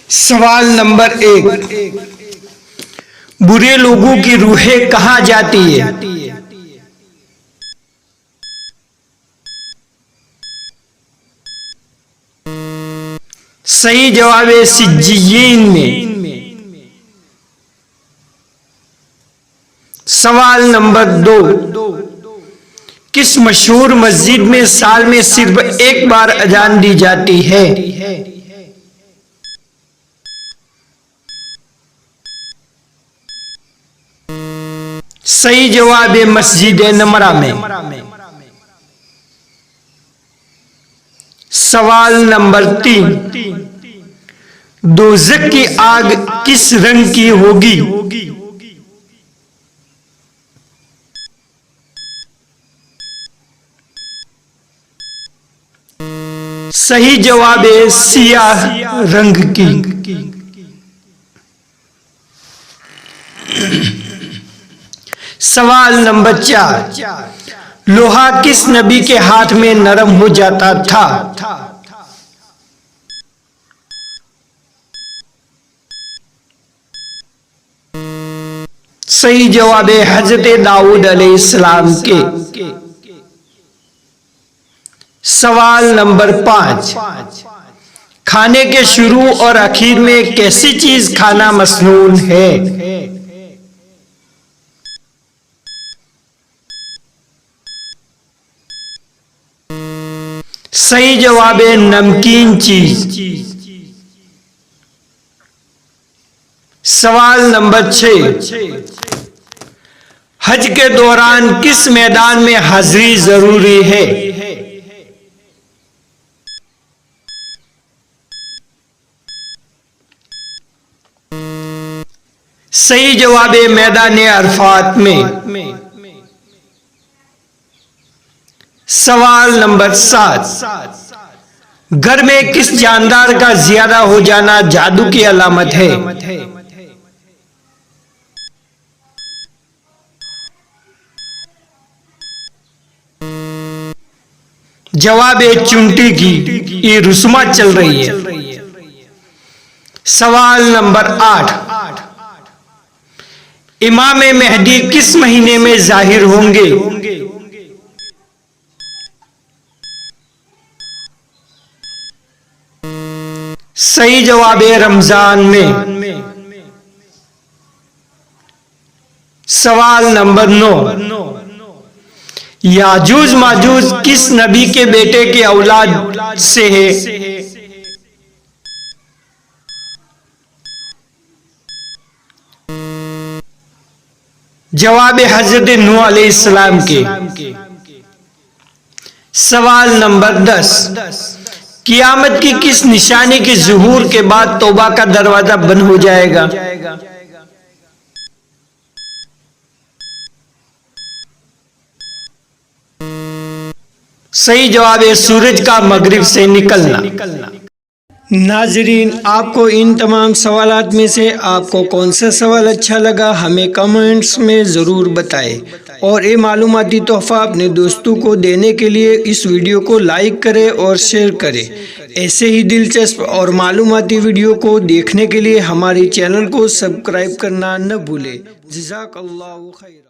सवाल नंबर 1, बुरे लोगों की रूहें कहाँ जाती है? सही जवाब है सिज्जीन में। सवाल नंबर 2, किस मशहूर मस्जिद में साल में सिर्फ एक बार अजान दी जाती है? सही जवाब है मस्जिद नमरा में। सवाल नंबर 3, दोज़ख की आग किस रंग की होगी? सही जवाब है सियाह रंग की। सवाल नंबर 4, लोहा किस नबी के हाथ में नरम हो जाता था? सही जवाब है हजरत दाऊद अलैहिस्सलाम के। सवाल नंबर 5, खाने के शुरू और आखिर में कैसी चीज खाना मसनून है? सही जवाब है नमकीन चीज। सवाल नंबर 6, हज के दौरान किस मैदान में हाजिरी जरूरी है? सही जवाब है मैदान अरफात में। सवाल नंबर 7, घर में किस जानदार का ज्यादा हो जाना जादू की अलामत है? जवाब है चुंटी की, ये रुस्मा चल रही है। सवाल नंबर 8, इमाम मेहदी किस महीने में जाहिर होंगे? सही जवाब है रमजान में। सवाल नंबर 9, याजूज माजूज किस नबी के बेटे के औलाद से है? जवाब है हजरत नूह अलैहिस्सलाम के। सवाल नंबर 10, कियामत की किस निशानी के ज़ुहूर के बाद तौबा का दरवाजा बंद हो जाएगा? सही जवाब है सूरज का मगरिब से निकलना। नाजरीन, आपको इन तमाम सवालात में से आपको कौन सा सवाल अच्छा लगा हमें कमेंट्स में ज़रूर बताएं और ये मालूमाती तोहफ़ा अपने दोस्तों को देने के लिए इस वीडियो को लाइक करें और शेयर करें। ऐसे ही दिलचस्प और मालूमाती वीडियो को देखने के लिए हमारे चैनल को सब्सक्राइब करना न भूलें। जज़ाकल्लाहु खैर।